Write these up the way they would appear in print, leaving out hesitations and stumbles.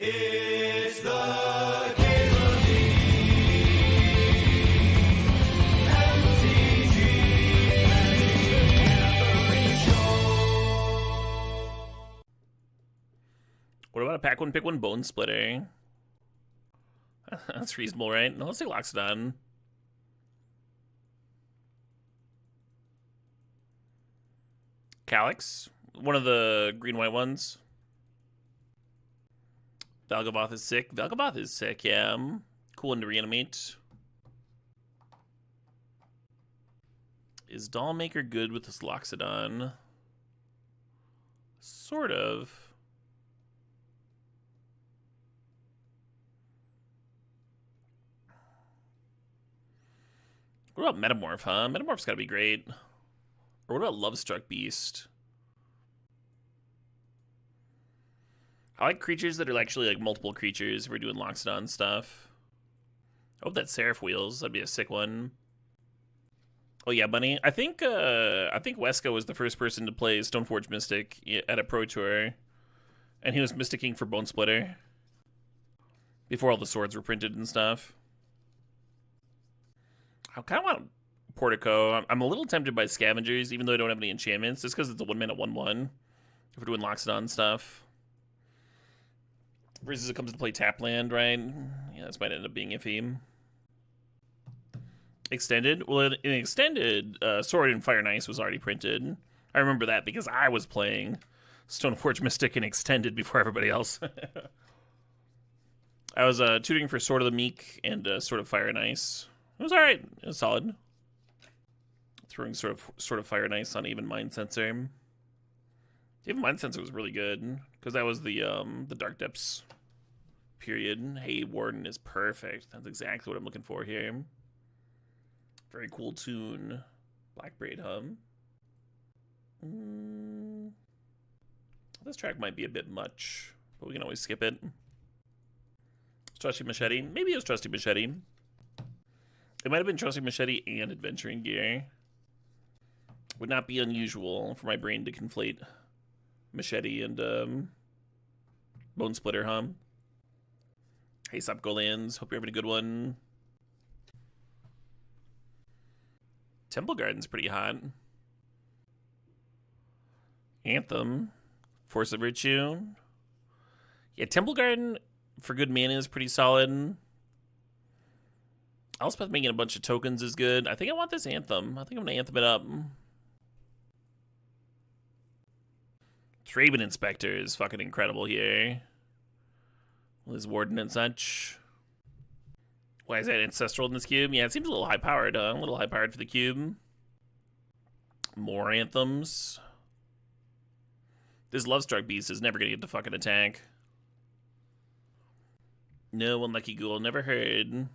It's the Caitlin What about a pack one, pick one bone splitter? That's reasonable, right? No, let's take Loxodon. Calyx, one of the green-white ones. Valgavoth is sick. Valgavoth is sick, yeah. Cool one to reanimate. Is Dollmaker good with this Loxodon? Sort of. What about Metamorph, huh? Metamorph's gotta be great. Or what about Lovestruck Beast? I like creatures that are actually like multiple creatures if we're doing Loxodon stuff. I hope that Seraph Wheels, that'd be a sick one. Oh yeah, Bunny. I think Weska was the first person to play Stoneforge Mystic at a Pro Tour. And he was Mysticking for Bone Splitter. Before all the swords were printed and stuff. I kind of want Portico. I'm a little tempted by Scavengers, even though I don't have any enchantments, just because it's a 1 mana 1/1. If we're doing Loxodon stuff. Versus it comes to play Tapland, right? Yeah, this might end up being iffy. Extended? Well, in Extended, Sword and Fire and Ice was already printed. I remember that because I was playing Stoneforge Mystic in Extended before everybody else. I was tutoring for Sword of the Meek and Sword of Fire and Ice. It was alright. It was solid. Throwing sort of Fire and Ice on even Mind Sensor. Even Mind Sensor was really good because that was the Dark Depths period. Hey, Warden is perfect. That's exactly what I'm looking for here. Very cool tune. Black Braid Hum. This track might be a bit much, but we can always skip it. Trusty Machete. Maybe it was Trusty Machete. It might have been Trusty Machete and Adventuring Gear. Would not be unusual for my brain to conflate Machete and Bone Splitter, huh? Hey, sup, Golands. Hope you're having a good one. Temple Garden's pretty hot. Anthem. Force of Virtue. Yeah, Temple Garden for good mana is pretty solid. Elspeth making a bunch of tokens is good. I think I want this Anthem. I think I'm going to Anthem it up. Thraben Inspector is fucking incredible here. Liz Warden and such. Why is that Ancestral in this cube? Yeah, it seems a little high-powered. A little high-powered for the cube. More Anthems. This Lovestruck Beast is never going to get the fucking attack. No, Unlucky Ghoul. Never heard.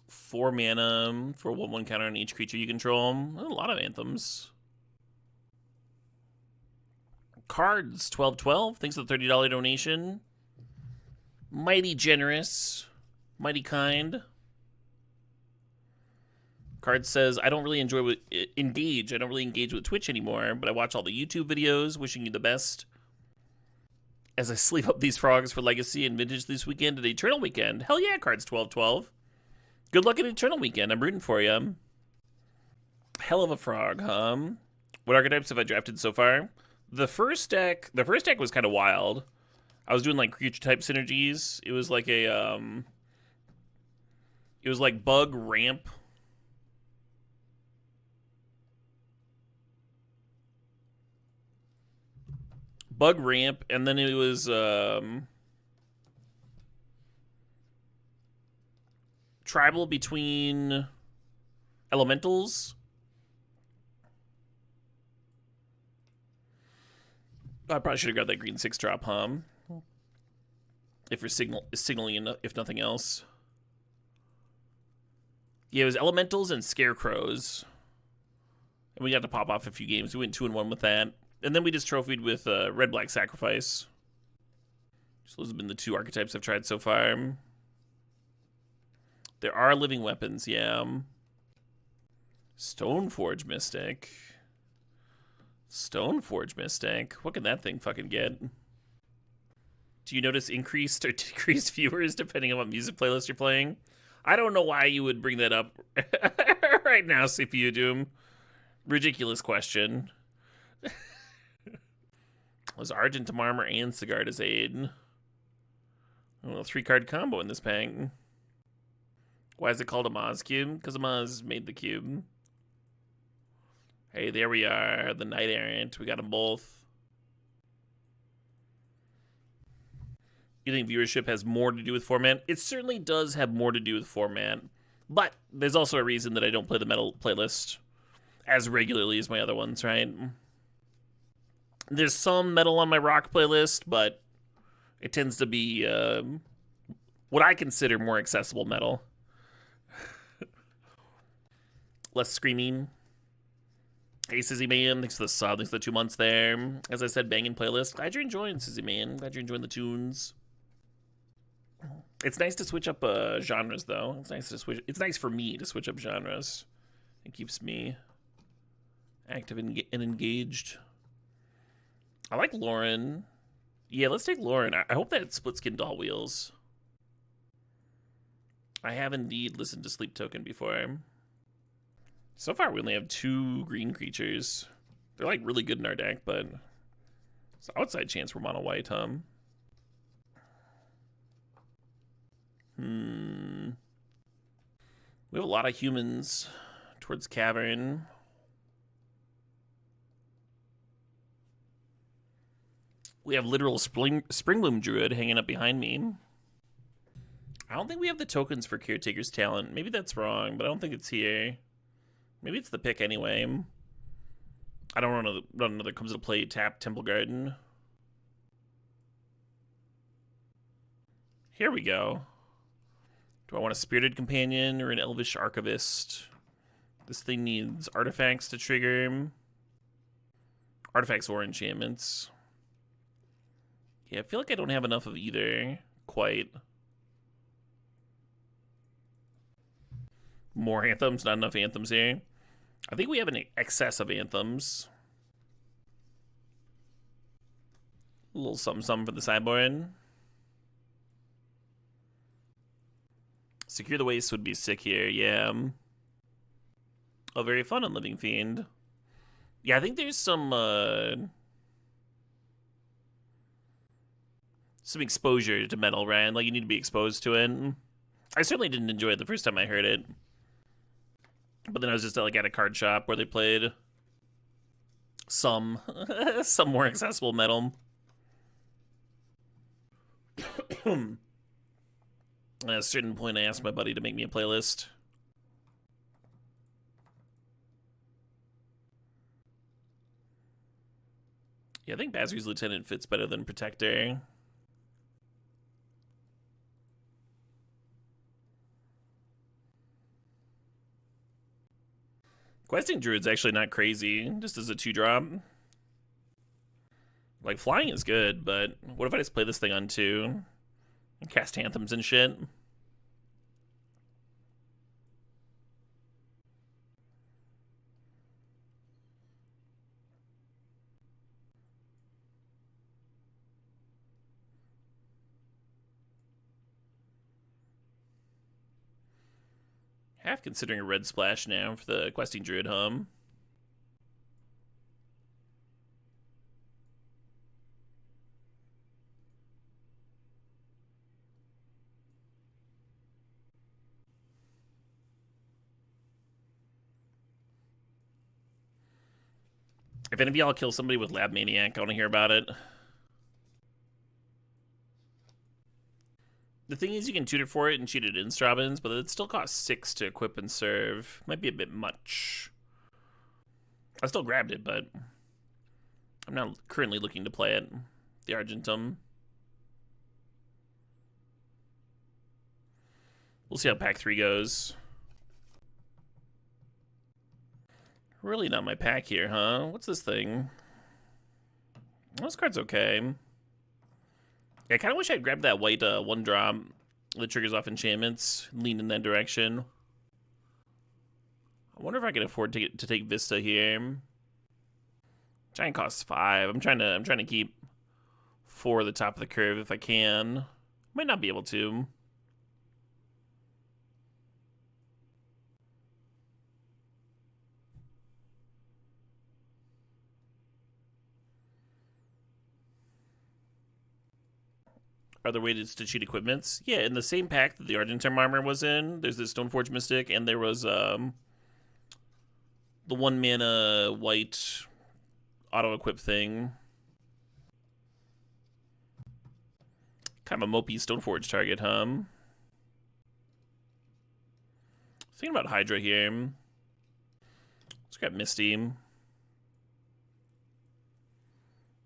Four mana for 1/1 counter on each creature you control. A lot of Anthems. Cards, 1212. Thanks for the $30 donation. Mighty generous. Mighty kind. Card says, I don't really engage. I don't really engage with Twitch anymore, but I watch all the YouTube videos. Wishing you the best. As I sleeve up these frogs for Legacy and Vintage this weekend and Eternal Weekend. Hell yeah, Cards 1212. Good luck at Eternal Weekend. I'm rooting for you. Hell of a frog, huh? What archetypes have I drafted so far? The first deck was kind of wild. I was doing like creature type synergies. It was like a it was like bug ramp. Bug ramp, and then it was tribal between elementals. I probably should have got that green 6-drop, huh? If you're signaling, if nothing else. Yeah, it was elementals and scarecrows. And we got to pop off a few games. We went 2-1 with that. And then we just trophied with red-black sacrifice. So those have been the two archetypes I've tried so far. There are living weapons, yeah. Stoneforge Mystic. Stoneforge Mystic. What can that thing fucking get? Do you notice increased or decreased viewers depending on what music playlist you're playing? I don't know why you would bring that up right now, CPU Doom. Ridiculous question. Was Argentum Armor and Sigarda's Aid? Well, 3-card combo in this pack. Why is it called Amaz Cube? Because Amaz made the cube. Hey, there we are. The Knight Errant. We got them both. You think viewership has more to do with format? It certainly does have more to do with format. But there's also a reason that I don't play the metal playlist as regularly as my other ones, right? There's some metal on my rock playlist, but it tends to be what I consider more accessible metal. Less screaming. Hey, Sizzy Man, thanks for the sub, thanks for the 2 months there. As I said, banging playlist. Glad you're enjoying, Sizzy Man. Glad you're enjoying the tunes. It's nice to switch up genres, though. It's nice to switch. It's nice for me to switch up genres. It keeps me active and engaged. I like Lauren. Yeah, let's take Lauren. I hope that split skin doll wheels. I have indeed listened to Sleep Token before. So far, we only have 2 green creatures. They're like really good in our deck, but it's an outside chance we're mono white, huh? We have a lot of humans towards Cavern. We have literal Springbloom Druid hanging up behind me. I don't think we have the tokens for Caretaker's Talent. Maybe that's wrong, but I don't think it's here. Maybe it's the pick anyway. I don't run another comes into play tap Temple Garden. Here we go. Do I want a Spirited Companion or an Elvish Archivist? This thing needs artifacts to trigger. Artifacts or enchantments. Yeah, I feel like I don't have enough of either. Quite. More Anthems, not enough Anthems here. I think we have an excess of Anthems. A little something for the sideboard. Secure the Waste would be sick here, yeah. Oh, very fun on Living Fiend. Yeah, I think there's some exposure to metal, right? Like, you need to be exposed to it. I certainly didn't enjoy it the first time I heard it. But then I was just like at a card shop where they played some more accessible metal. At a certain point, I asked my buddy to make me a playlist. Yeah, I think Basri's Lieutenant fits better than Protector. Questing Druid's actually not crazy, just as a 2-drop. Like, flying is good, but what if I just play this thing on 2? And cast Anthems and shit? Half considering a red splash now for the Questing Druid hum. If any of y'all kill somebody with Lab Maniac, I want to hear about it. The thing is, you can tutor for it and cheat it in Strabins, but it still costs 6 to equip and serve. Might be a bit much. I still grabbed it, but I'm not currently looking to play it. The Argentum. We'll see how pack 3 goes. Really not my pack here, huh? What's this thing? Well, this card's okay. Yeah, I kind of wish I'd grabbed that white 1-drop that triggers off enchantments, lean in that direction. I wonder if I can afford to take Vista here. Giant costs 5. I'm trying to keep 4 at the top of the curve if I can. Might not be able to. Are there ways to cheat equipments? Yeah, in the same pack that the Argentum armor was in, there's this Stoneforge Mystic, and there was the 1 mana white auto equip thing. Kind of a mopey Stoneforge target, huh? Thinking about Hydra here. Let's grab Misty.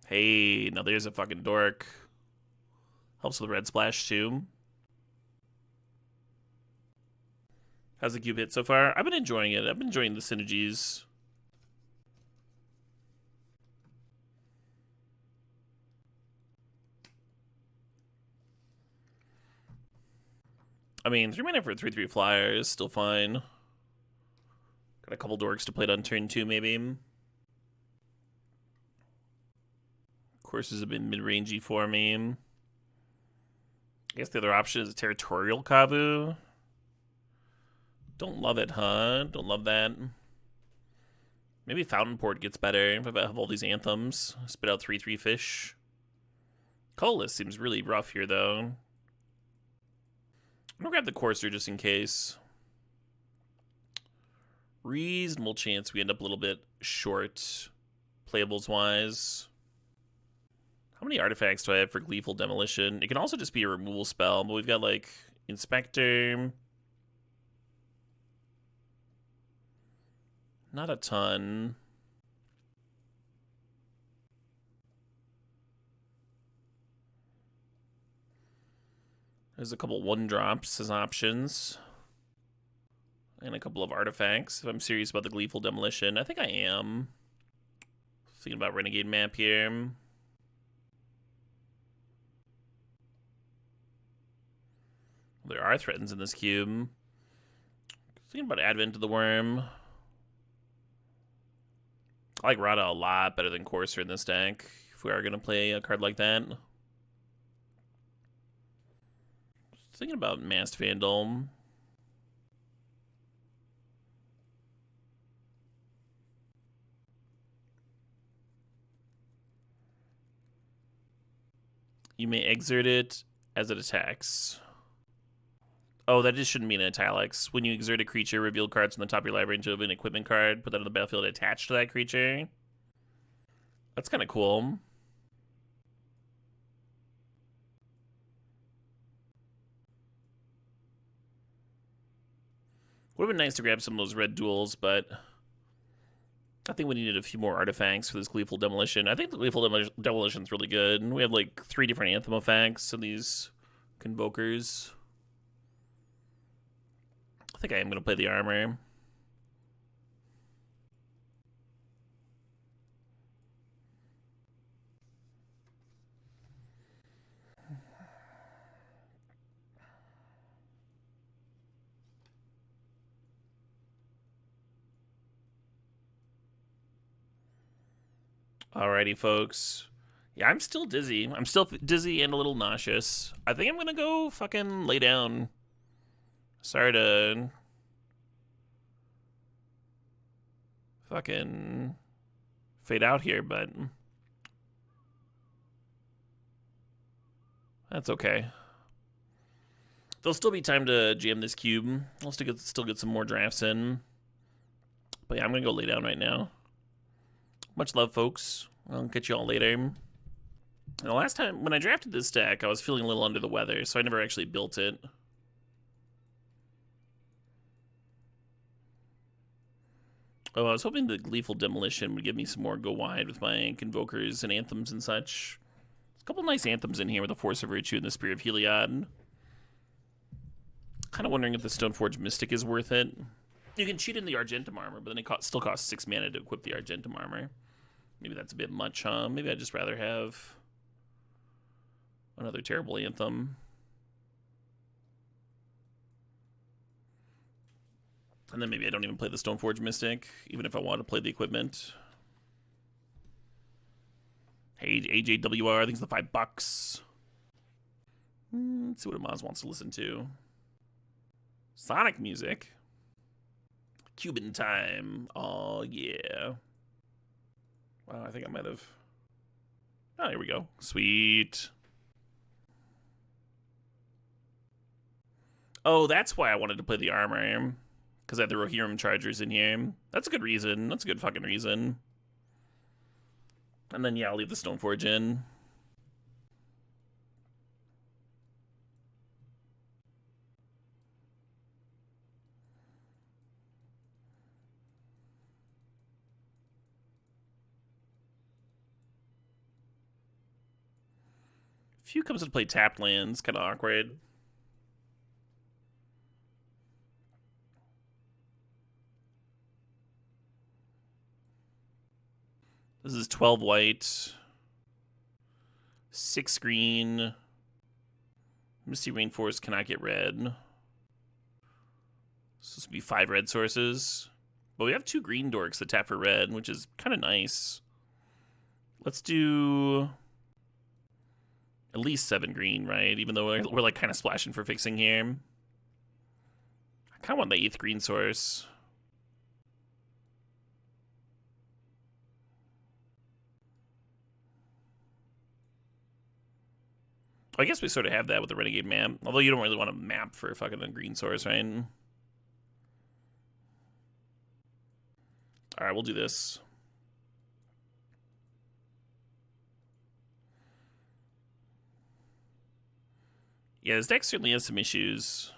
Hey, now there's a fucking dork. Helps with red splash too. How's the cube hit so far? I've been enjoying it. I've been enjoying the synergies. I mean, 3 mana for a 3/3 flyer is still fine. Got a couple dorks to play it on turn 2, maybe. Courses have been mid-rangey for me. I guess the other option is Territorial Kavu. Don't love it, huh? Don't love that. Maybe Fountain Port gets better if I have all these Anthems. Spit out 3/3 fish. Colorless seems really rough here, though. I'm gonna grab the Courser just in case. Reasonable chance we end up a little bit short, playables-wise. How many artifacts do I have for Gleeful Demolition? It can also just be a removal spell, but we've got, like, Inspector. Not a ton. There's a couple 1-drops as options. And a couple of artifacts. If I'm serious about the Gleeful Demolition, I think I am. Thinking about Renegade Map here. There are threatens in this cube. Thinking about Advent of the Worm. I like Rada a lot better than Courser in this deck, if we are going to play a card like that. Thinking about Masked Vandal. You may exert it as it attacks. Oh, that just shouldn't be in italics. When you exert a creature, reveal cards from the top of your library into an equipment card, put that on the battlefield attached to that creature. That's kind of cool. Would have been nice to grab some of those red duels, but I think we needed a few more artifacts for this Gleeful Demolition. I think the Gleeful Demolition is really good. We have like 3 different Anthem effects and these Convokers. I think I am going to play the armor. Alrighty, folks. Yeah, I'm still dizzy. I'm still dizzy and a little nauseous. I think I'm gonna go fucking lay down. Sorry to fucking fade out here, but that's okay. There'll still be time to jam this cube. I'll still get some more drafts in. But yeah, I'm gonna go lay down right now. Much love, folks. I'll catch you all later. And the last time, when I drafted this deck, I was feeling a little under the weather, so I never actually built it. Oh, I was hoping the Gleeful Demolition would give me some more go wide with my Convokers and Anthems and such. There's a couple nice Anthems in here with the Force of Virtue and the Spear of Heliod. Kind of wondering if the Stoneforge Mystic is worth it. You can cheat in the Argentum armor, but then it still costs 6 mana to equip the Argentum armor. Maybe that's a bit much, huh? Maybe I'd just rather have another terrible Anthem. And then maybe I don't even play the Stoneforge Mystic, even if I want to play the equipment. Hey, AJWR, I think it's the $5. Let's see what Amaz wants to listen to. Sonic music. Cuban time. Oh, yeah. Wow, I think I might have... Oh, here we go. Sweet. Oh, that's why I wanted to play the armor. Because I had the Rohirrim Chargers in here. That's a good reason. That's a good fucking reason. And then, yeah, I'll leave the Stoneforge in. Few comes to play tapped lands. Kind of awkward. This is 12 white, 6 green. Misty Rainforest cannot get red. So this would be 5 red sources. But we have 2 green dorks that tap for red, which is kind of nice. Let's do at least 7 green, right? Even though we're like kind of splashing for fixing here. I kind of want the 8th green source. I guess we sort of have that with the Renegade map. Although you don't really want to map for fucking a green source, right? Alright, we'll do this. Yeah, this deck certainly has some issues.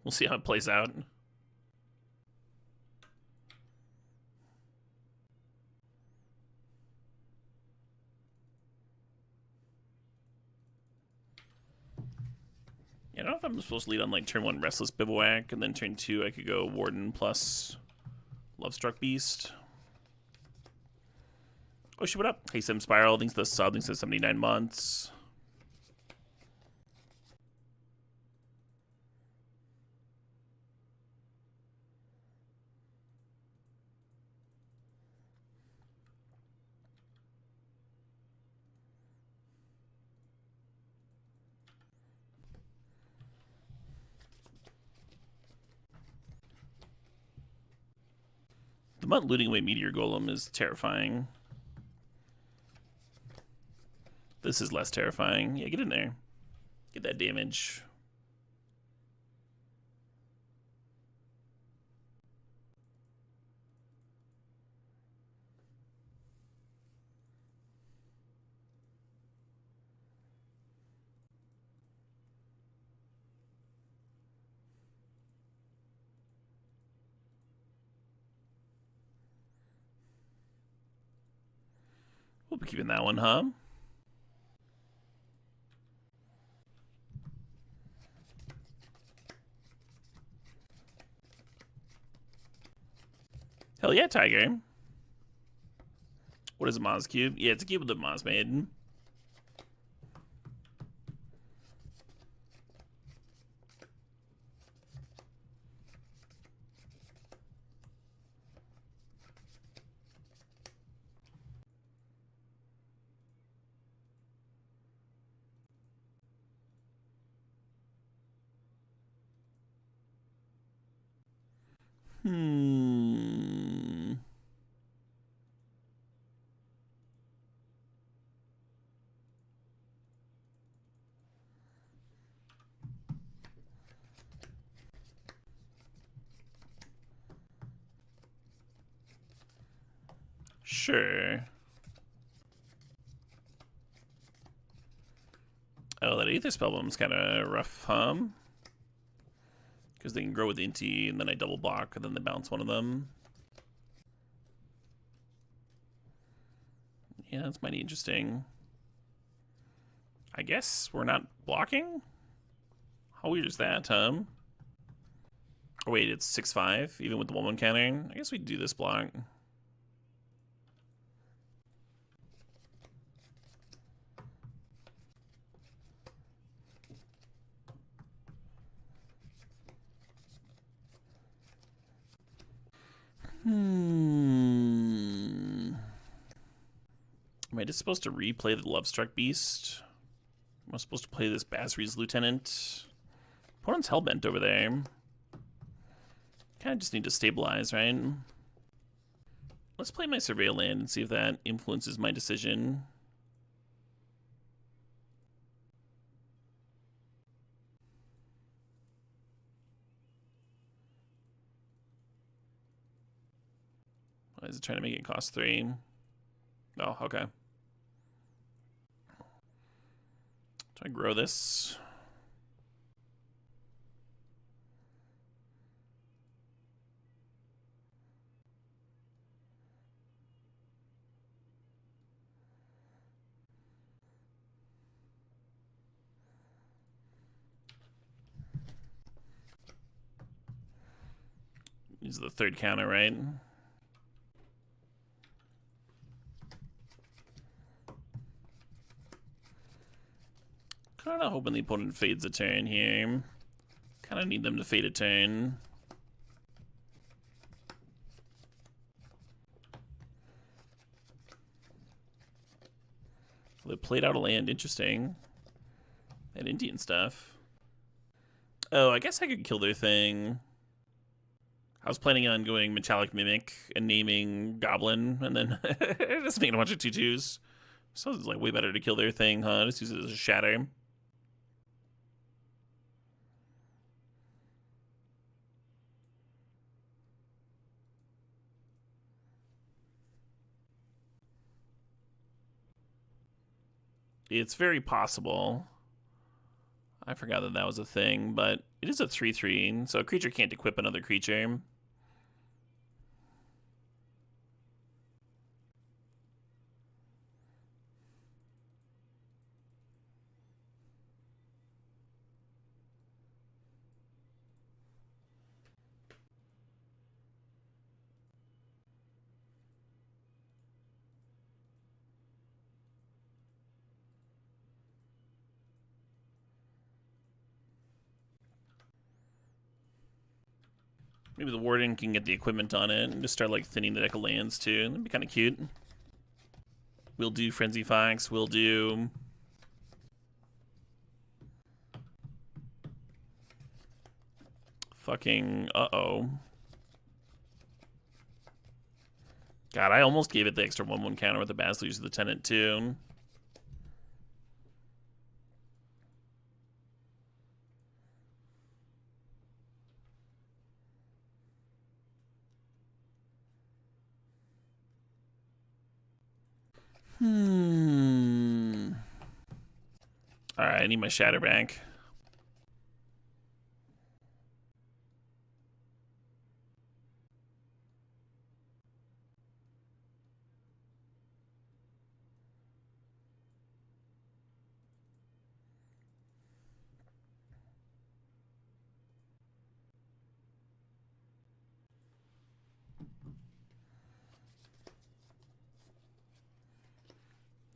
We'll see how it plays out. I don't know if I'm supposed to lead on like turn 1 Restless Bivouac, and then turn 2 I could go Warden plus Lovestruck Beast. Oh shit, what up? Hey Sim Spiral, thanks to the sub, thanks to 79 months. The Mutt looting away Meteor Golem is terrifying. This is less terrifying. Yeah, get in there. Get that damage. We'll be keeping that one, huh? Hell yeah, Tiger. What is a Maz cube? Yeah, it's a cube with a Maz made. Sure. Oh, that Aether Spellbomb's kind of rough, huh? Because they can grow with Inti, and then I double block, and then they bounce one of them. Yeah, that's mighty interesting. I guess we're not blocking? How weird is that, huh? Oh wait, it's 6/5, even with the 1/1 countering? I guess we do this block. Am I just supposed to replay the Lovestruck Beast? Am I supposed to play this Basri's Lieutenant? Opponent's Hellbent over there. Kind of just need to stabilize, right? Let's play my Surveil land and see if that influences my decision. Why is it trying to make it cost 3? Oh, okay. Try to grow this. Use the 3rd counter, right? Kind of hoping the opponent fades a turn here. Kind of need them to fade a turn. They played out a land. Interesting. And Indian stuff. Oh, I guess I could kill their thing. I was planning on going Metallic Mimic and naming Goblin, and then just making a bunch of 2/2s. So it's like way better to kill their thing, huh? Just use it as a shatter. It's very possible. I forgot that that was a thing, but it is a 3/3, so a creature can't equip another creature. Maybe the Warden can get the equipment on it and just start like thinning the deck of lands too. That'd be kind of cute. We'll do Frenzy Fox. We'll do fucking uh-oh. God, I almost gave it the extra 1/1 counter with the Basilius Lieutenant too. Alright, I need my Shatter back.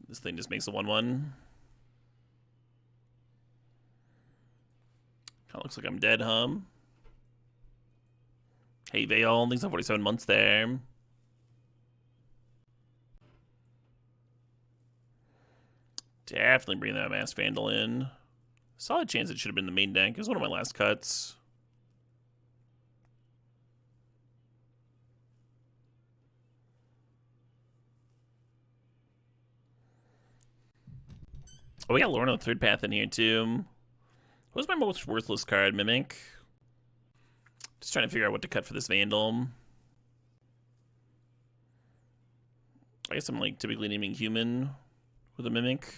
This thing just makes a 1/1. Kind of looks like I'm dead, huh? Hey, Vale, things like 47 months there. Definitely bring that Mass Vandal in. Solid chance it should have been the main deck. It was one of my last cuts. Oh, we got Lorna the 3rd Path in here, too. What was my most worthless card? Mimic? Just trying to figure out what to cut for this Vandal. I guess I'm, like, typically naming human with a Mimic.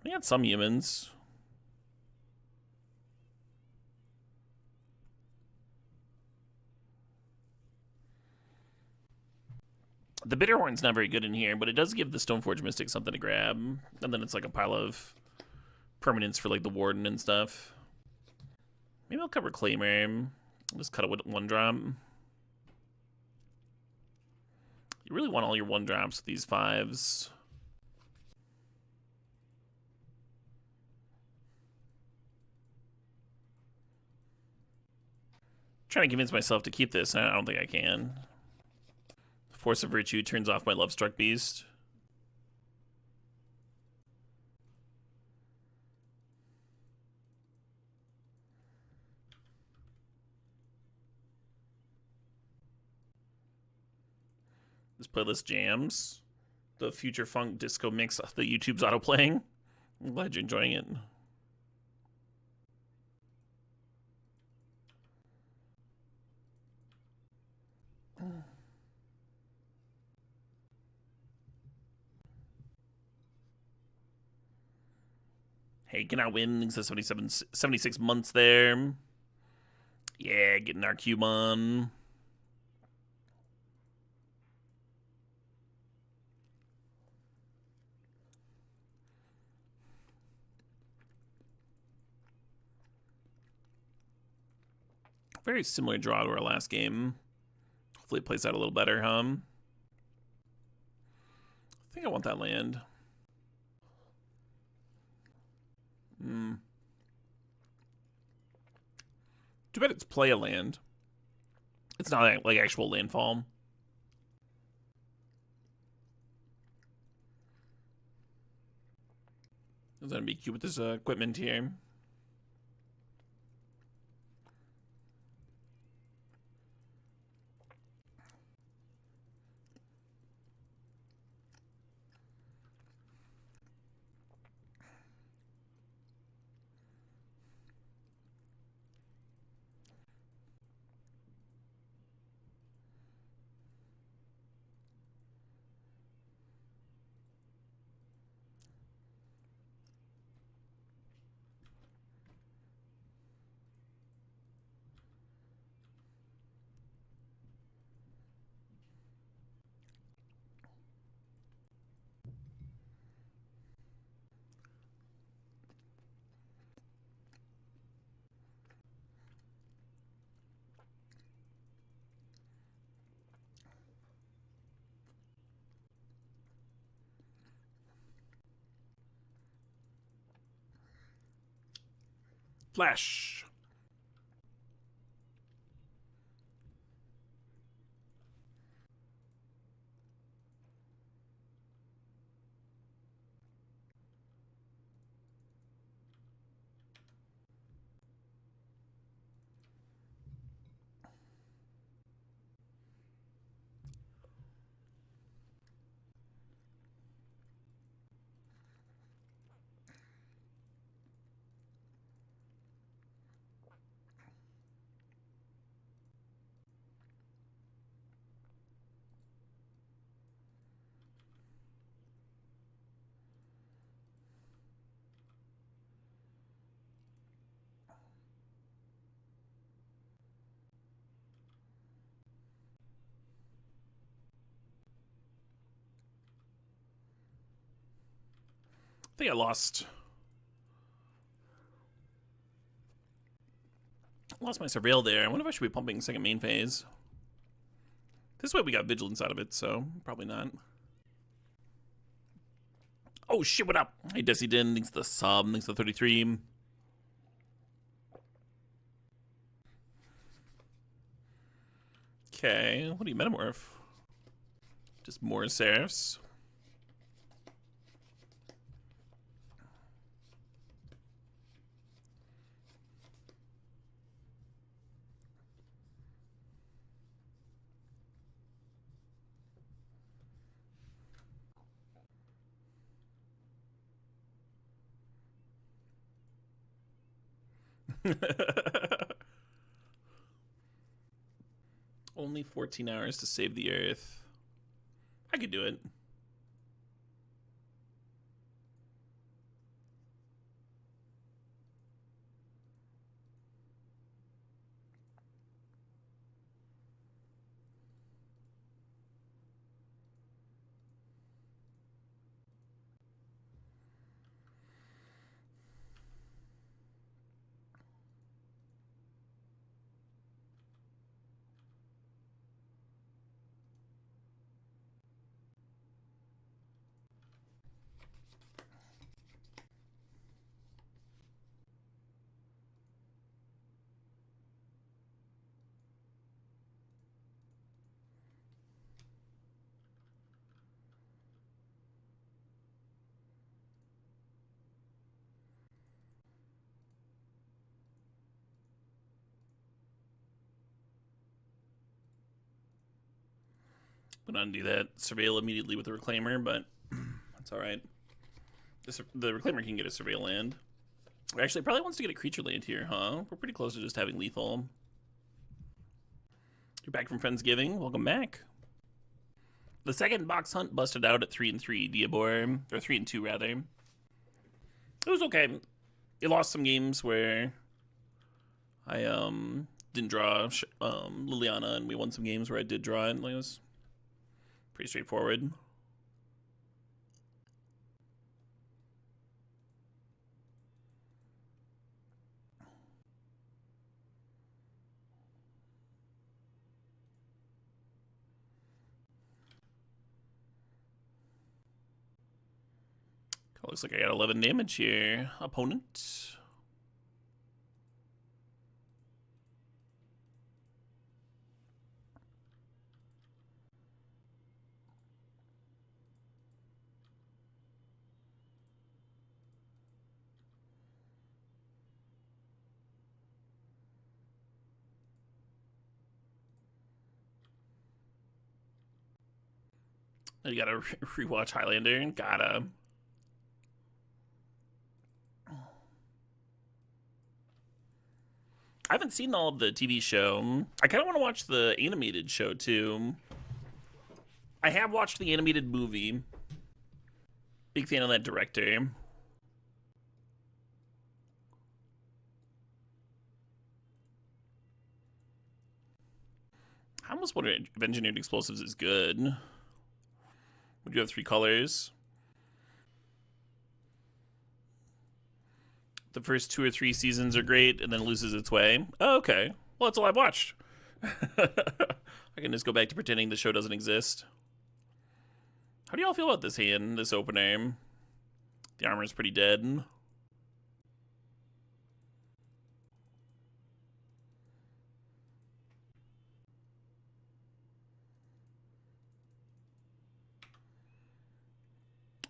I got some humans. The Bitterhorn's not very good in here, but it does give the Stoneforge Mystic something to grab. And then it's like a pile of permanents for like the Warden and stuff. Maybe I'll cover Reclaimer. I'll just cut it with 1-drop. You really want all your 1-drops with these 5s. Trying to convince myself to keep this, and I don't think I can. Force of Virtue turns off my Love-Struck Beast. This playlist jams. The Future Funk Disco mix the YouTube's auto-playing. I'm glad you're enjoying it. Hey, can I win? Thanks to 76 months there. Yeah, getting our cube on. Very similar draw to our last game. Hopefully it plays out a little better, huh? I think I want that land. Too bad it's play a land. It's not like actual landfall. Is gonna be cute with this equipment here. Flash. I think I lost my surveil there. I wonder if I should be pumping second main phase. This way we got vigilance out of it, so probably not. Oh shit, what up? Hey Desi Din, thanks to the sub, thanks to the 33. Okay, what do you metamorph? Just more Seraphs. Only 14 hours to save the Earth. I could do it. gonna undo that. Surveil immediately with the Reclaimer, but that's alright. The Reclaimer can get a Surveil land. Actually, it probably wants to get a creature land here, huh? We're pretty close to just having lethal. You're back from Friendsgiving. Welcome back. The second box hunt busted out at 3-3, Diabor. Or 3-2, rather. It was okay. It lost some games where I didn't draw Liliana, and we won some games where I did draw it. Like, it was pretty straightforward. Looks like I got 11 damage here, opponent. You gotta rewatch Highlander. Gotta. I haven't seen all of the TV show. I kind of want to watch the animated show too. I have watched the animated movie. Big fan of that director. I almost wonder if Engineered Explosives is good. Would you have 3 colors? The first 2 or 3 seasons are great, and then it loses its way. Oh, okay. Well, that's all I've watched. I can just go back to pretending the show doesn't exist. How do y'all feel about this hand, this opener? The armor's pretty dead.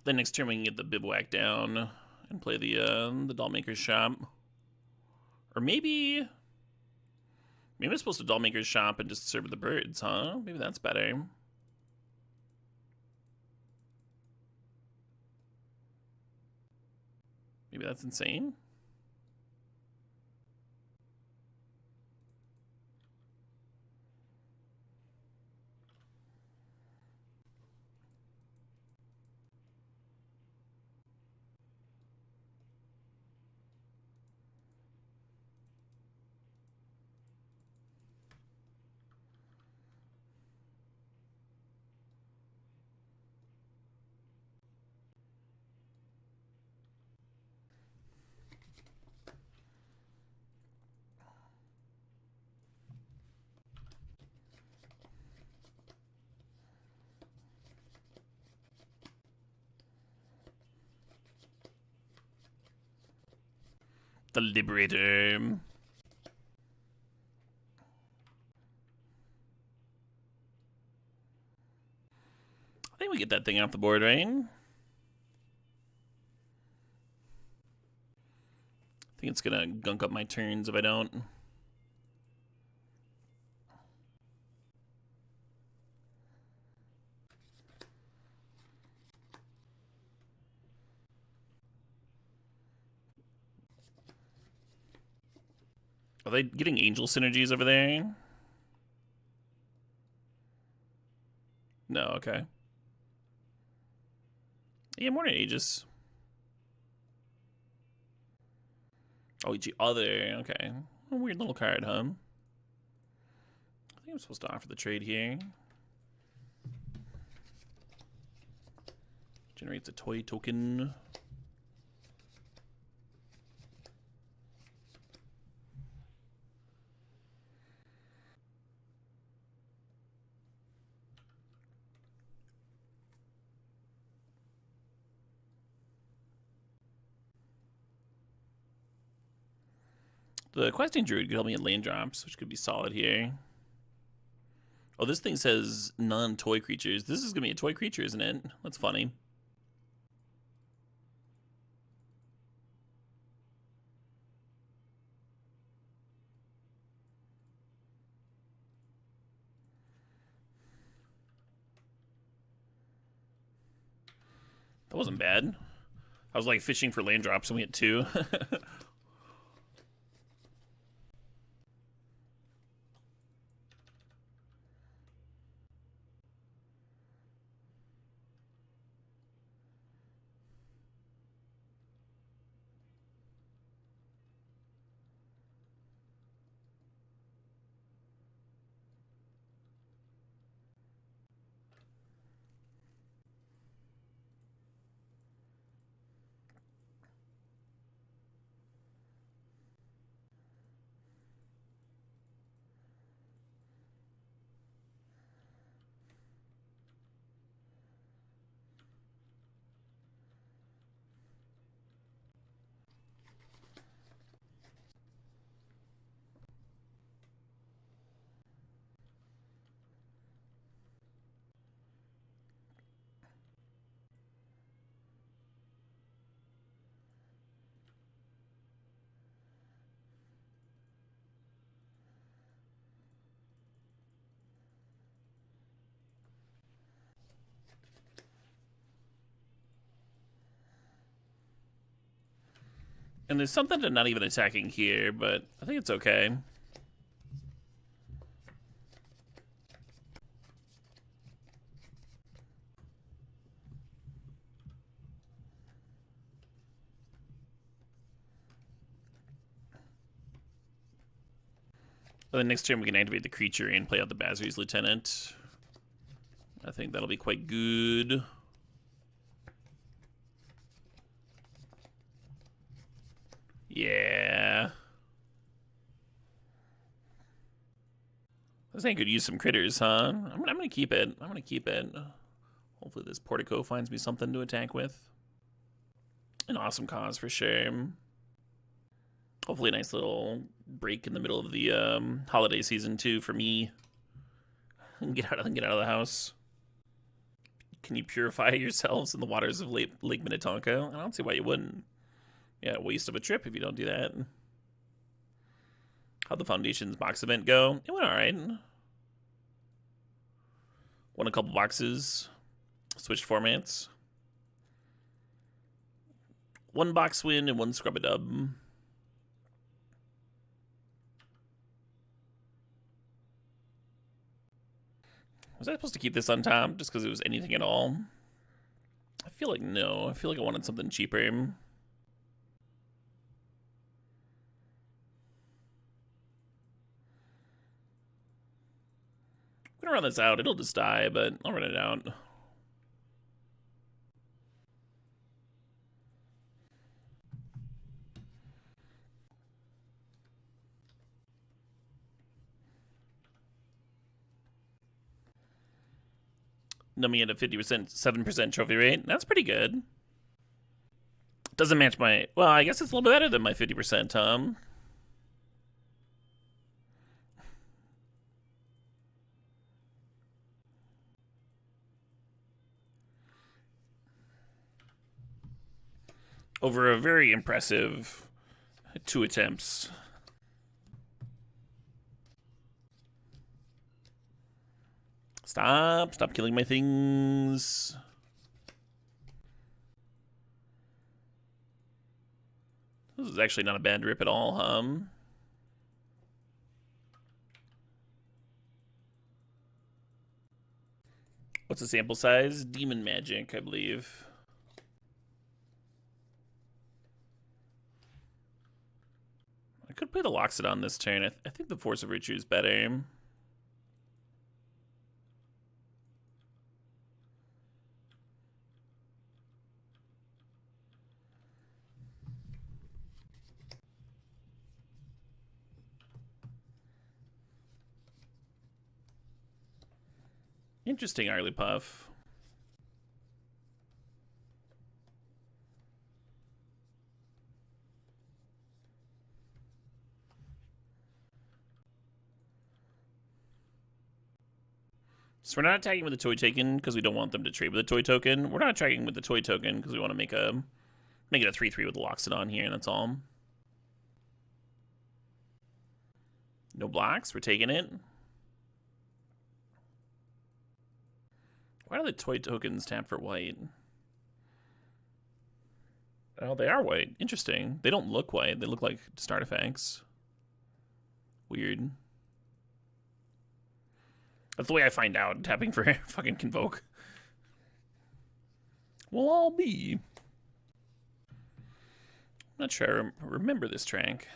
Then next turn we can get the Bivouac down and play the Dollmaker's Shop. Or maybe I'm supposed to Dollmaker's Shop and just serve the birds, huh? Maybe that's better. Maybe that's insane. The Liberator. I think we get that thing off the board, right? I think it's gonna gunk up my turns if I don't. Are they getting angel synergies over there? No, okay. Yeah, more than Aegis. Oh, EG other, okay. A weird little card, huh? I think I'm supposed to offer the trade here. Generates a toy token. The Questing Druid could help me at land drops, which could be solid here. Oh, this thing says non-toy creatures. This is going to be a toy creature, isn't it? That's funny. wasn't bad. I was like fishing for land drops and we had 2. And there's something to not even attacking here, but I think it's okay. But the next turn we can activate the creature and play out the Basri's Lieutenant. I think that'll be quite good. Yeah. This ain't good to use some critters, huh? I'm gonna keep it. I'm gonna keep it. Hopefully this Portico finds me something to attack with. An awesome cause for sure. Hopefully a nice little break in the middle of the holiday season too for me. Get out of the house. Can you purify yourselves in the waters of Lake Minnetonka? I don't see why you wouldn't. Yeah, waste of a trip if you don't do that. How'd the Foundation's box event go? It went alright. Won a couple boxes. Switched formats. 1 box win and 1 scrub-a-dub. Was I supposed to keep this on top just because it was anything at all? I feel like no. I feel like I wanted something cheaper. I'm gonna run this out. It'll just die, but I'll run it out. Numbing at a 50%, 7% trophy rate. That's pretty good. Doesn't match my... Well, I guess it's a little bit better than my 50%, Tom. Over a very impressive 2 attempts. Stop killing my things. This is actually not a bad rip at all, huh? What's the sample size? Demon Magic, I believe. I could play the Loxodon this turn. I think the Force of Virtue is better. Interesting, Arlypuff. So we're not attacking with the toy token because we don't want them to trade with the toy token. We're not attacking with the toy token because we want to make it a 3/3 with the Loxodon here, and that's all. No blocks. We're taking it. Why do the toy tokens tap for white? Oh, they are white. Interesting. They don't look white. They look like just artifacts. Weird. That's the way I find out, tapping for fucking Convoke. We'll all be. I'm not sure I remember this track.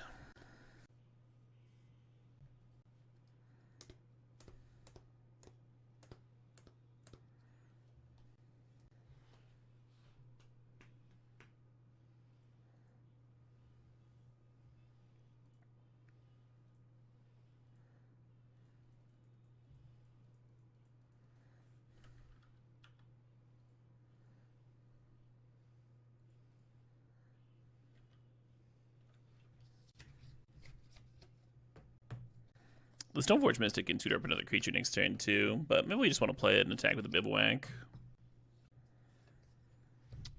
The Stoneforge Mystic can tutor up another creature next turn too, but maybe we just want to play it and attack with the Bivouac.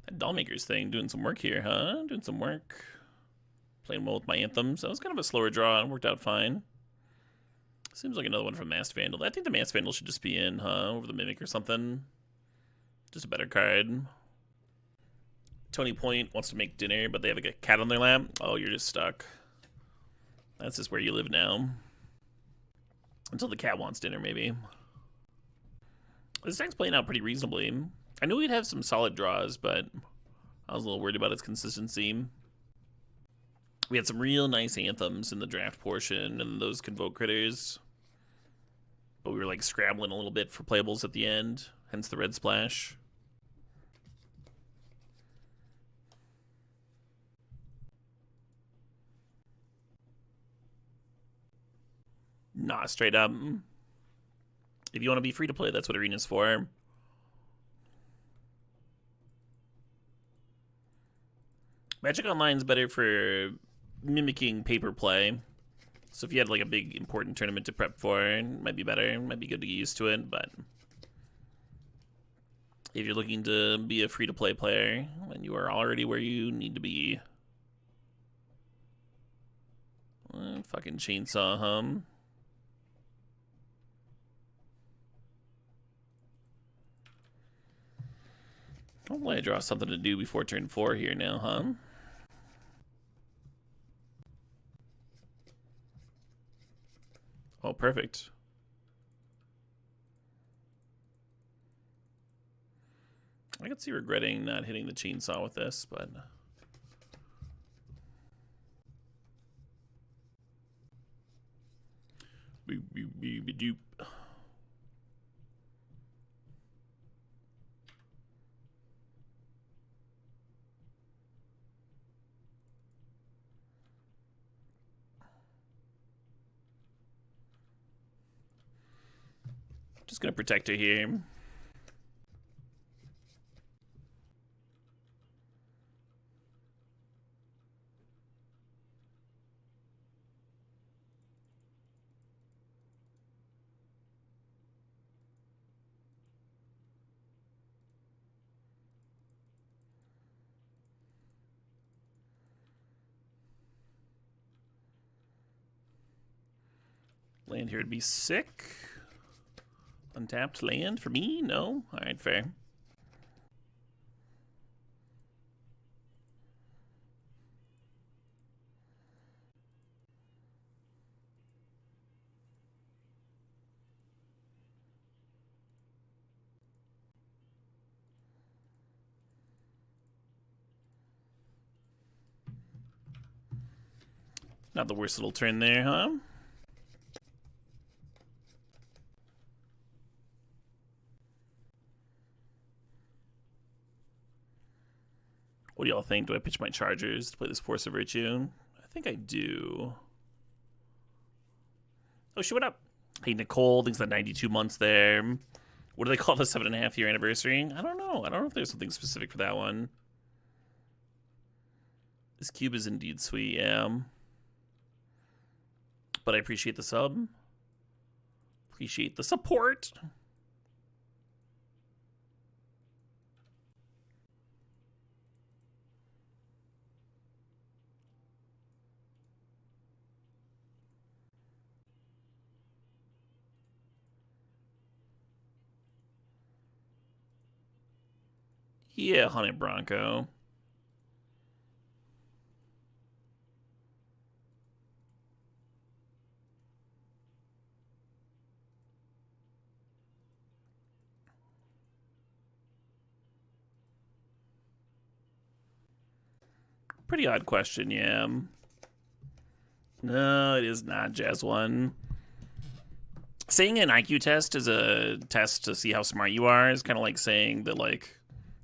That Dollmaker's thing doing some work here, huh? Doing some work. Playing well with my Anthems. That was kind of a slower draw and worked out fine. Seems like another one from Masked Vandal. I think the Masked Vandal should just be in, huh? Over the Mimic or something. Just a better card. Tony Point wants to make dinner, but they have like a cat on their lap. Oh, you're just stuck. That's just where you live now. Until the cat wants dinner, maybe. This deck's playing out pretty reasonably. I knew we'd have some solid draws, but I was a little worried about its consistency. We had some real nice Anthems in the draft portion and those Convoke critters. But we were like scrabbling a little bit for playables at the end, hence the red splash. Nah, straight up. If you want to be free to play, that's what Arena's for. Magic Online's better for mimicking paper play. So if you had like a big important tournament to prep for, it might be better. It might be good to get used to it, but if you're looking to be a free-to-play player, then you are already where you need to be. Fucking chainsaw hum. Hopefully I draw something to do before turn 4 here now, huh? Oh, perfect. I could see regretting not hitting the chainsaw with this, but... Boop. Just gonna protect her here. Land here would be sick. Untapped land for me? No? Alright, fair. Not the worst little turn there, huh? What do y'all think? Do I pitch my Chargers to play this Force of Virtue? I think I do. Oh, shit, what up? Hey, Nicole thinks that 92 months there. What do they call the 7.5 year anniversary? I don't know. I don't know if there's something specific for that one. This cube is indeed sweet, yeah. But I appreciate the sub. Appreciate the support. Yeah, Hunted Bronco. Pretty odd question, yeah. No, it is not Jazz 1. Saying an IQ test is a test to see how smart you are is kind of like saying that, like,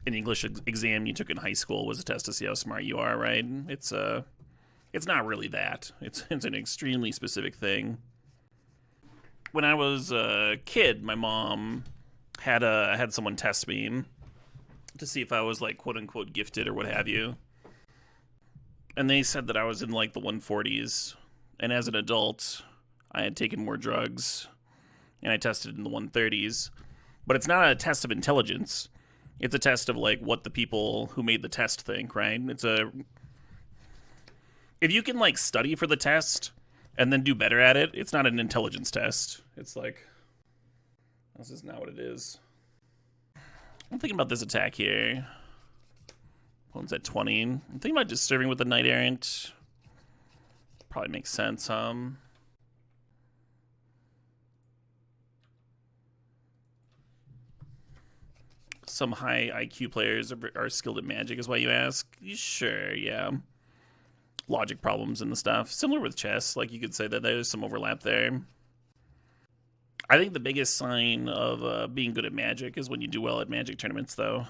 an English exam you took in high school was a test to see how smart you are, right? It's not really that. It's an extremely specific thing. When I was a kid, my mom had someone test me to see if I was, like, quote unquote gifted or what have you. And they said that I was in, like, the 140s. And as an adult, I had taken more drugs. And I tested in the 130s. But it's not a test of intelligence. It's a test of, like, what the people who made the test think, right? If you can, like, study for the test and then do better at it, it's not an intelligence test. It's like, this is not what it is. I'm thinking about this attack here. One's at 20. I'm thinking about just serving with the Knight Errant. Probably makes sense, Some high IQ players are skilled at Magic, is why you ask. Sure, yeah. Logic problems and the stuff. Similar with chess, like you could say that there's some overlap there. I think the biggest sign of being good at Magic is when you do well at Magic tournaments, though.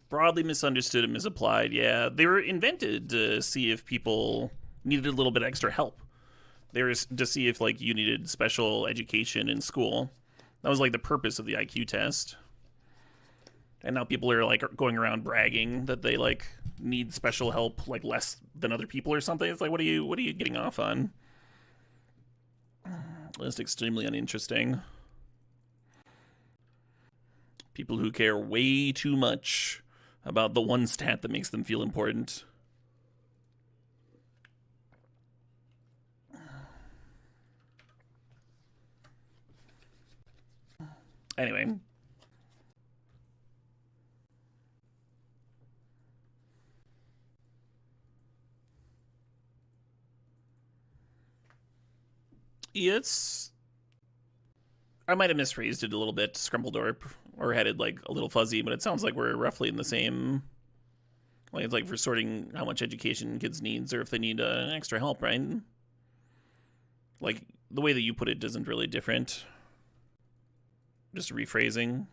Broadly misunderstood and misapplied, yeah. They were invented to see if people needed a little bit extra help. They were to see if, like, you needed special education in school. That was, like, the purpose of the IQ test. And now people are, like, going around bragging that they, like, need special help, like, less than other people or something. It's like, what are you getting off on? Just extremely uninteresting. People who care way too much about the one stat that makes them feel important. Anyway. It's... I might have misphrased it a little bit, Scrumbledorp, or had it, like, a little fuzzy, but it sounds like we're roughly in the same... Like, it's like for sorting how much education kids need, or if they need extra help, right? Like, the way that you put it isn't really different. Just rephrasing.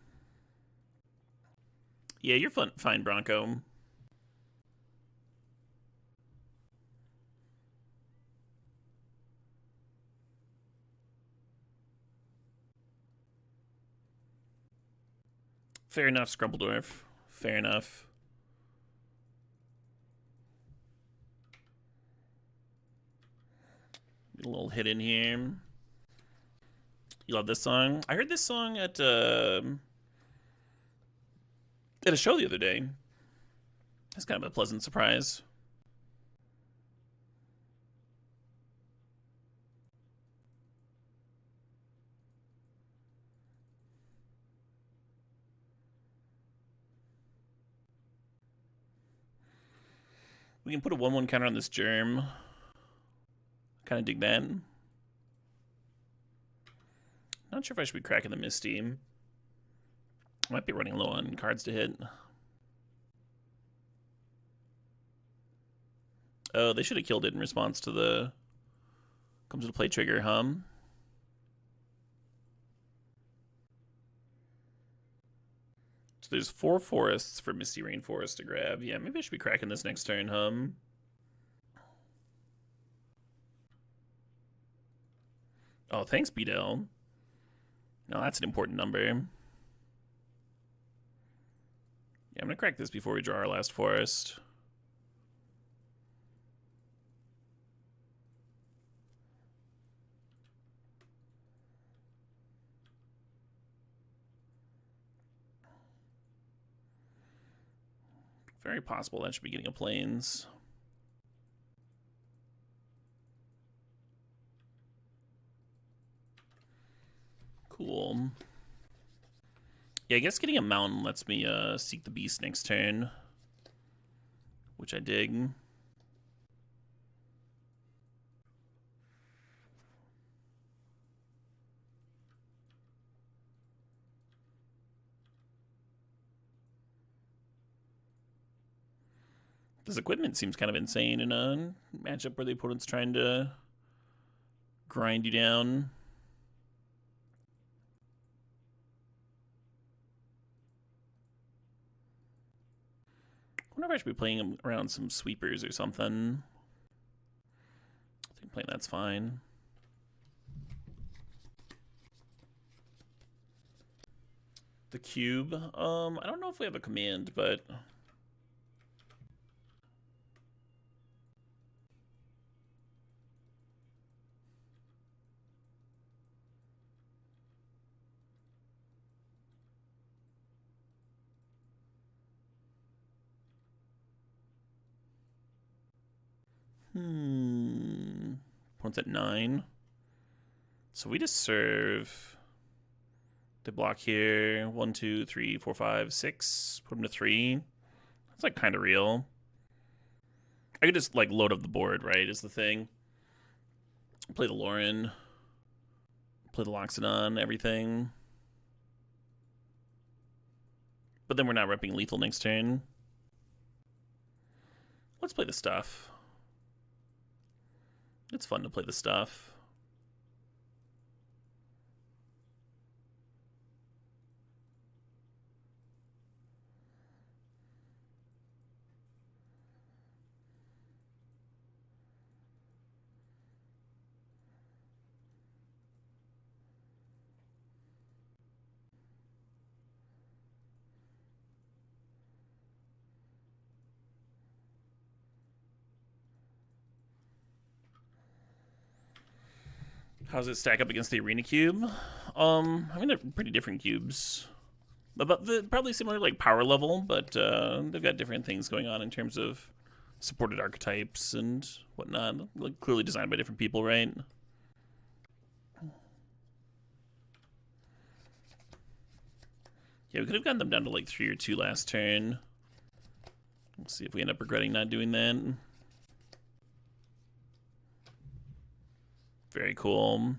Yeah, you're fine, Bronco. Fair enough, Scrumbledorf. Fair enough. Get a little hit in here. You love this song? I heard this song at a show the other day. That's kind of a pleasant surprise. We can put a 1/1 counter on this germ. Kind of dig that. Not sure if I should be cracking the Misty. I might be running low on cards to hit. Oh, they should have killed it in response to the comes to play trigger, So there's 4 forests for Misty Rainforest to grab. Yeah, maybe I should be cracking this next turn, Oh, thanks, Beedle. No, that's an important number. Yeah, I'm gonna crack this before we draw our last forest. Very possible that should be getting a plains. Cool. Yeah, I guess getting a mountain lets me seek the beast next turn, which I dig. This equipment seems kind of insane in a matchup where the opponent's trying to grind you down. I wonder if I should be playing around some sweepers or something. I think playing that's fine. The cube. I don't know if we have a command, but Opponent's at 9. So we just serve. They block here. 1, 2, 3, 4, 5, 6. Put them to 3. That's like kind of real. I could just like load up the board, right? Is the thing. Play the Lauren. Play the Loxodon, everything. But then we're not repping lethal next turn. Let's play the stuff. It's fun to play the stuff. How's it stack up against the Arena Cube? I mean, they're pretty different cubes. About probably similar like power level, but they've got different things going on in terms of supported archetypes and whatnot. Like clearly designed by different people, right? Yeah, we could have gotten them down to like 3 or 2 last turn. Let's see if we end up regretting not doing that. Very cool.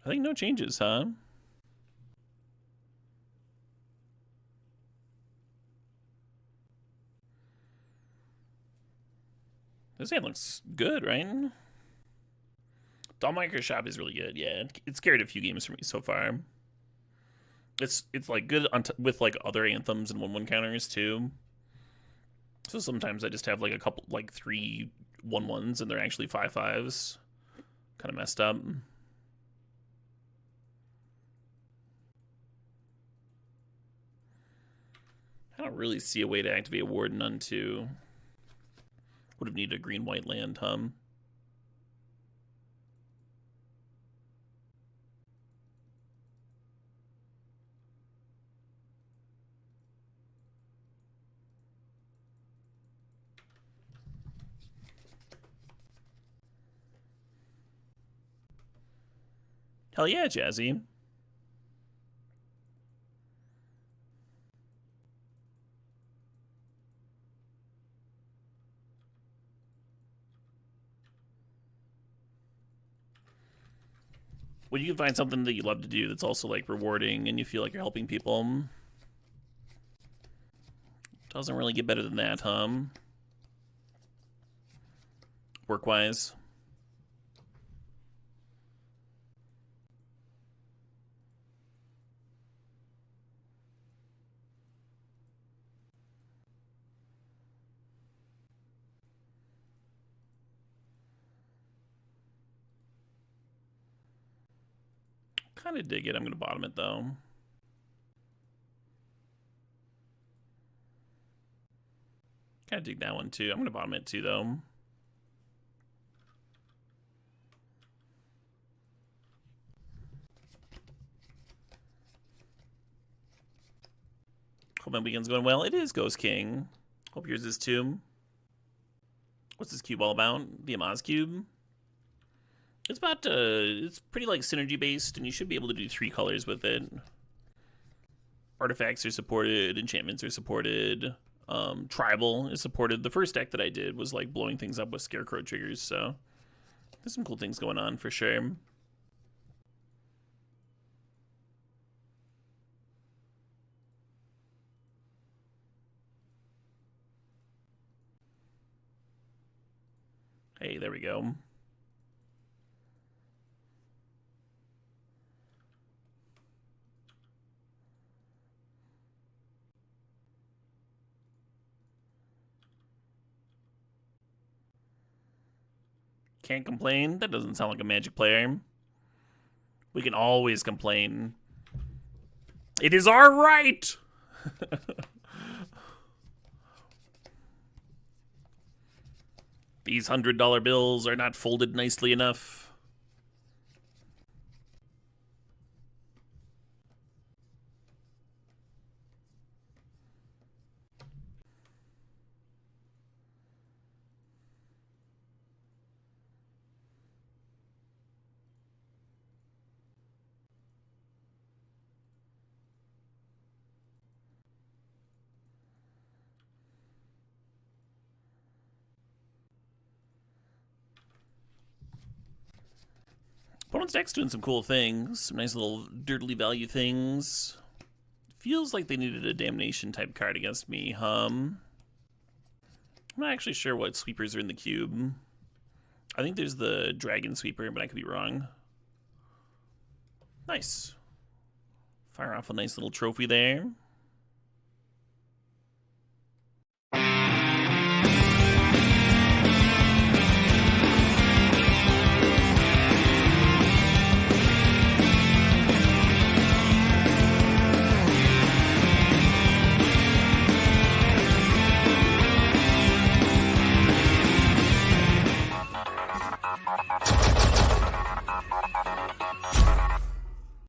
I think no changes, huh? This hand looks good, right? Dollmaker's Shop is really good. Yeah, it's carried a few games for me so far. It's like good with like other anthems and 1/1 counters too. So sometimes I just have like a couple like 3 1/1s and they're actually 5/5s. Kind of messed up. I don't really see a way to activate Warden on 2. Would have needed a green-white land, huh? Hell yeah, Jazzy. When you can find something that you love to do that's also like rewarding and you feel like you're helping people, doesn't really get better than that, huh? Work-wise. Kind of dig it. I'm going to bottom it, though. Kind of dig that one, too. I'm going to bottom it, too, though. Hope my weekend's going well. It is, Ghost King. Hope yours is, too. What's this cube all about? The Amaz cube? It's about, it's pretty, like, synergy-based, and you should be able to do 3 colors with it. Artifacts are supported, enchantments are supported, tribal is supported. The first deck that I did was, like, blowing things up with Scarecrow triggers, so There's some cool things going on for sure. Hey, there we go. Can't complain. That doesn't sound like a Magic player. We can always complain. It is our right! These $100 bills are not folded nicely enough. Opponent's deck's doing some cool things. Some nice little dirtly value things. Feels like they needed a Damnation type card against me, I'm not actually sure what sweepers are in the cube. I think there's the Dragon Sweeper, but I could be wrong. Nice. Fire off a nice little trophy there.